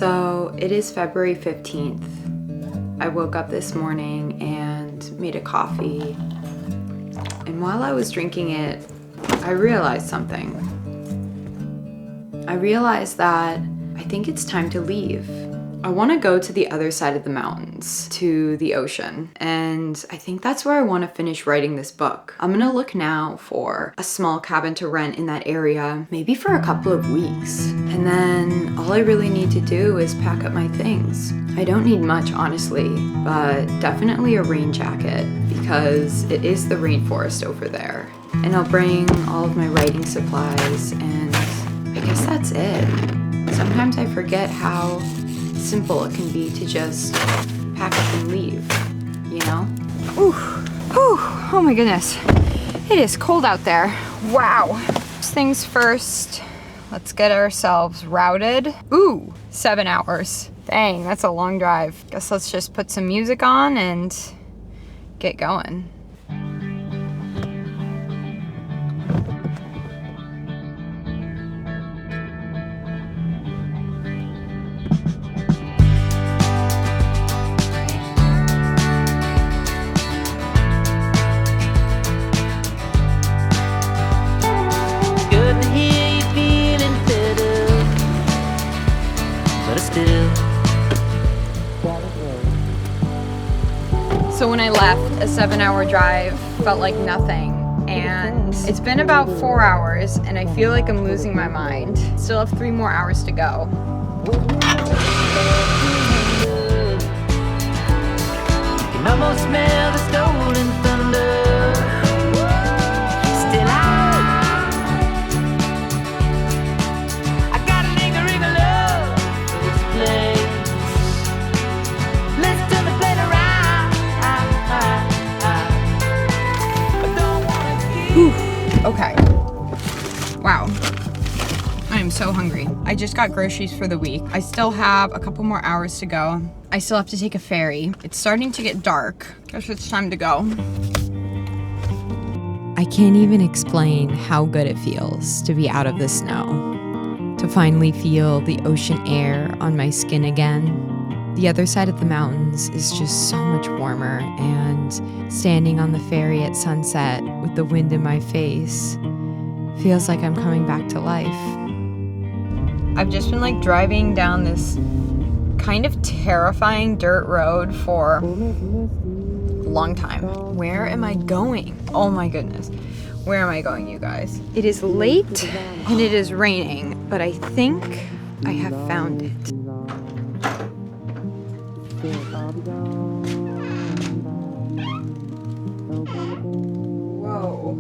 So it is February 15th. I woke up this morning and made a coffee. And while I was drinking it, I realized something. I realized that I think it's time to leave. I want to go to the other side of the mountains, to the ocean, and I think that's where I want to finish writing this book. I'm gonna look now for a small cabin to rent in that area, maybe for a couple of weeks. And then all I really need to do is pack up my things. I don't need much, honestly, but definitely a rain jacket because it is the rainforest over there. And I'll bring all of my writing supplies, and I guess that's it. Sometimes I forget how simple it can be to just pack up and leave, you know? Ooh, ooh, oh my goodness. It is cold out there. Wow. First things first, let's get ourselves routed. Ooh, 7 hours. Dang, that's a long drive. Guess let's just put some music on and get going. So when I left, a 7-hour drive felt like nothing, and it's been about 4 hours and I feel like I'm losing my mind. Still have 3 more hours to go. You can almost smell the stolen thunder. Still out. I got a lingering love for this place. Let's turn the plane around. Okay. Wow. I am so hungry. I just got groceries for the week. I still have a couple more hours to go. I still have to take a ferry. It's starting to get dark. Guess it's time to go. I can't even explain how good it feels to be out of the snow, to finally feel the ocean air on my skin again. The other side of the mountains is just so much warmer, and standing on the ferry at sunset with the wind in my face feels like I'm coming back to life. I've just been like driving down this kind of terrifying dirt road for a long time. Where am I going? Oh my goodness. Where am I going, you guys? It is late and it is raining, but I think I have found it. Whoa.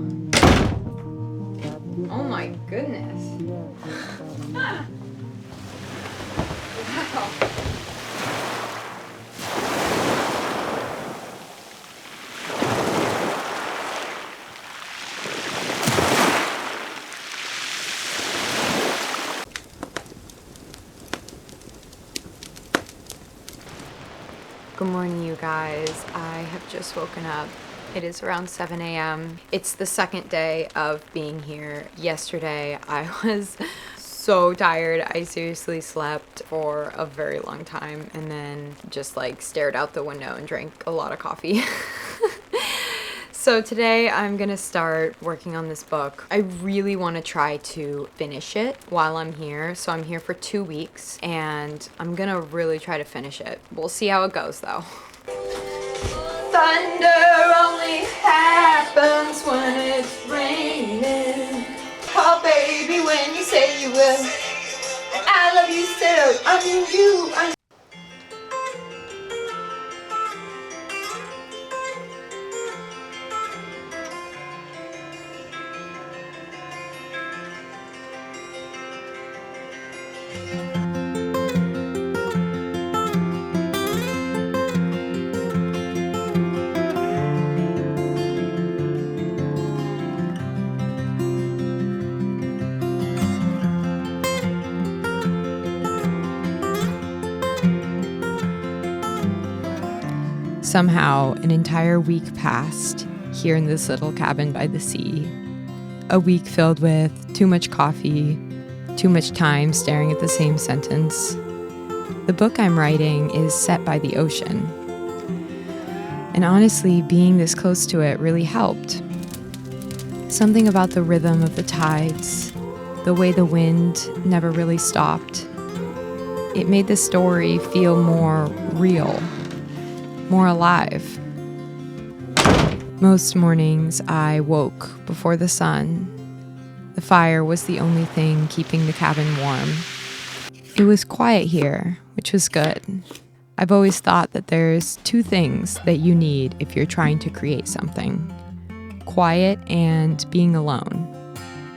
Oh my goodness. Ah. Wow. Good morning, you guys. I have just woken up. It is around 7 a.m. It's the second day of being here. Yesterday, I was so tired. I seriously slept for a very long time and then just like stared out the window and drank a lot of coffee. So today I'm gonna start working on this book. I really want to try to finish it while I'm here. So I'm here for 2 weeks and I'm gonna really try to finish it. We'll see how it goes though. Thunder only happens when it's raining. Call baby when you say you will. I love you still. I need you. Somehow, an entire week passed here in this little cabin by the sea. A week filled with too much coffee, too much time staring at the same sentence, The book I'm writing is set by the ocean. And honestly, being this close to it really helped. Something about the rhythm of the tides, the way the wind never really stopped. It made the story feel more real, more alive. Most mornings I woke before the sun. The fire was the only thing keeping the cabin warm. It was quiet here, which was good. I've always thought that there's two things that you need if you're trying to create something: quiet and being alone.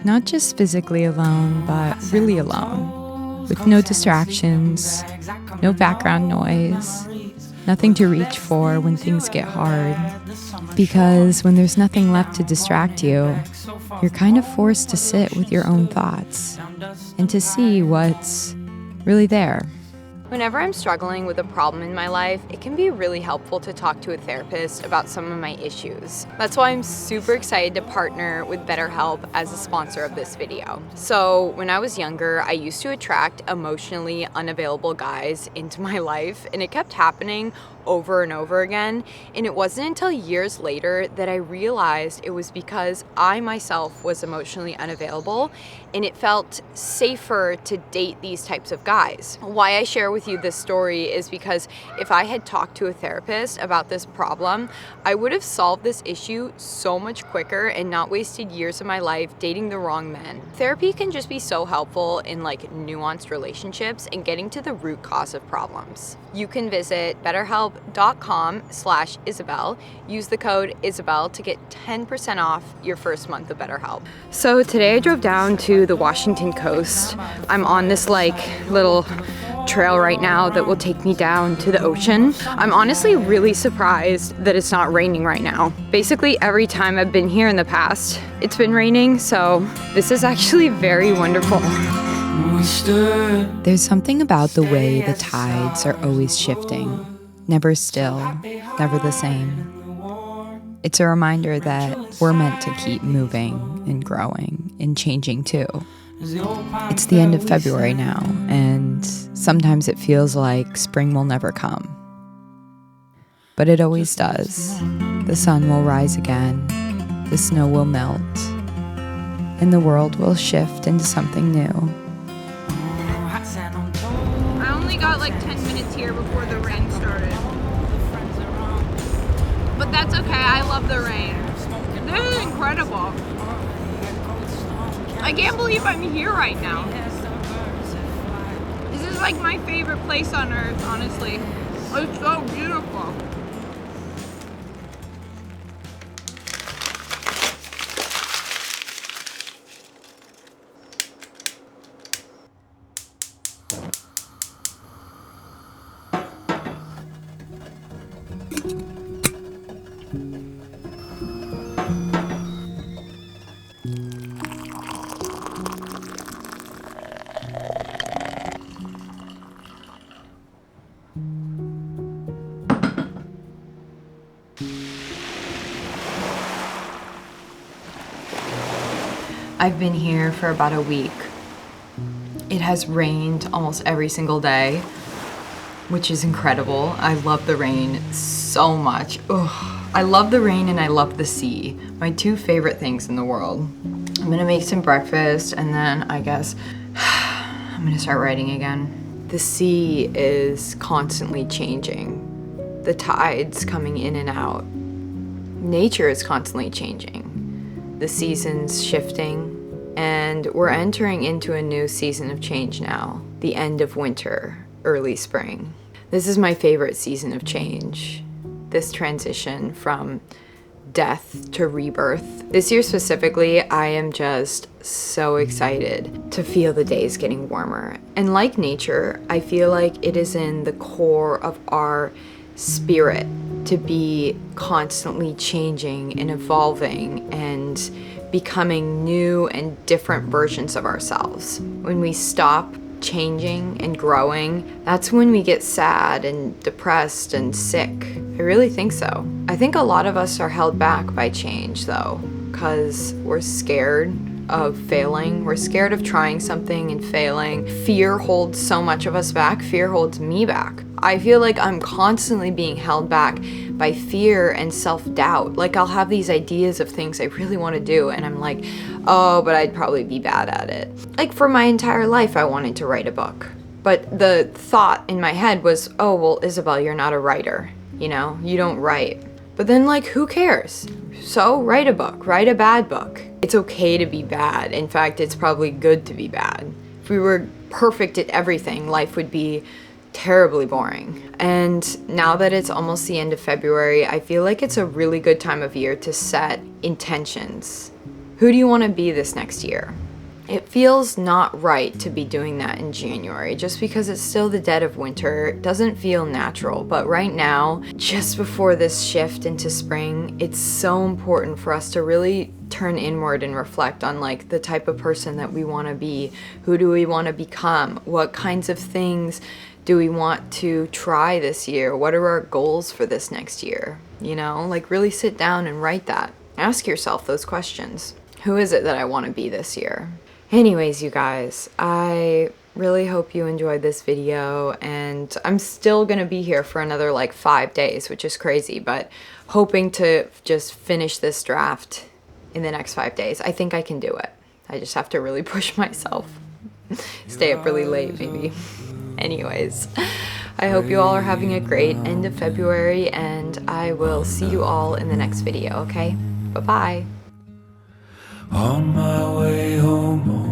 Not just physically alone, but really alone, with no distractions, no background noise, nothing to reach for when things get hard. Because when there's nothing left to distract you, you're kind of forced to sit with your own thoughts and to see what's really there. Whenever I'm struggling with a problem in my life, it can be really helpful to talk to a therapist about some of my issues. That's why I'm super excited to partner with BetterHelp as a sponsor of this video. So when I was younger, I used to attract emotionally unavailable guys into my life, and it kept happening over and over again. And it wasn't until years later that I realized it was because I myself was emotionally unavailable, and it felt safer to date these types of guys. Why I share with you this story is because if I had talked to a therapist about this problem, I would have solved this issue so much quicker and not wasted years of my life dating the wrong men. Therapy can just be so helpful in nuanced relationships and getting to the root cause of problems. You can visit betterhelp.com/Isabel. Use the code Isabel to get 10% off your first month of BetterHelp. So today I drove down to the Washington coast. I'm on this little trail right now that will take me down to the ocean. I'm honestly really surprised that it's not raining right now. Basically every time I've been here in the past, it's been raining, so this is actually very wonderful. There's something about the way the tides are always shifting, never still, never the same. It's a reminder that we're meant to keep moving and growing and changing too. It's the end of February now, and sometimes it feels like spring will never come. But it always does. The sun will rise again, the snow will melt, and the world will shift into something new. I only got 10 minutes here before the rain started. But that's okay, I love the rain. This is incredible. I can't believe I'm here right now. This is my favorite place on earth, honestly. It's so beautiful. I've been here for about a week. It has rained almost every single day, which is incredible. I love the rain so much. Ugh. I love the rain and I love the sea. My two favorite things in the world. I'm gonna make some breakfast and then I guess I'm gonna start writing again. The sea is constantly changing. The tides coming in and out. Nature is constantly changing. The seasons shifting, and we're entering into a new season of change now. The end of winter, early spring. This is my favorite season of change. This transition from death to rebirth. This year specifically, I am just so excited to feel the days getting warmer. And like nature, I feel like it is in the core of our spirit to be constantly changing and evolving and becoming new and different versions of ourselves. When we stop changing and growing, that's when we get sad and depressed and sick. I really think so. I think a lot of us are held back by change though, because we're scared of failing. We're scared of trying something and failing. Fear holds so much of us back. Fear holds me back. I feel like I'm constantly being held back by fear and self-doubt. Like I'll have these ideas of things I really want to do and I'm like, oh, but I'd probably be bad at it. Like for my entire life, I wanted to write a book. But the thought in my head was, oh, well, Isabel, you're not a writer. You know, you don't write. But then, like, who cares? So write a book, write a bad book. It's okay to be bad. In fact, it's probably good to be bad. If we were perfect at everything, life would be terribly boring. And now that it's almost the end of February, I feel like it's a really good time of year to set intentions. Who do you want to be this next year? It feels not right to be doing that in January just because it's still the dead of winter. It doesn't feel natural, but right now, just before this shift into spring, it's so important for us to really turn inward and reflect on like the type of person that we want to be. Who do we want to become? What kinds of things do we want to try this year? What are our goals for this next year? You know, like really sit down and write that. Ask yourself those questions. Who is it that I want to be this year? Anyways, you guys, I really hope you enjoyed this video, and I'm still gonna be here for another like 5 days, which is crazy, but hoping to just finish this draft in the next 5 days. I think I can do it. I just have to really push myself. Stay up really late, maybe. Anyways, I hope you all are having a great end of February, and I will see you all in the next video, okay? Bye-bye. On my way home.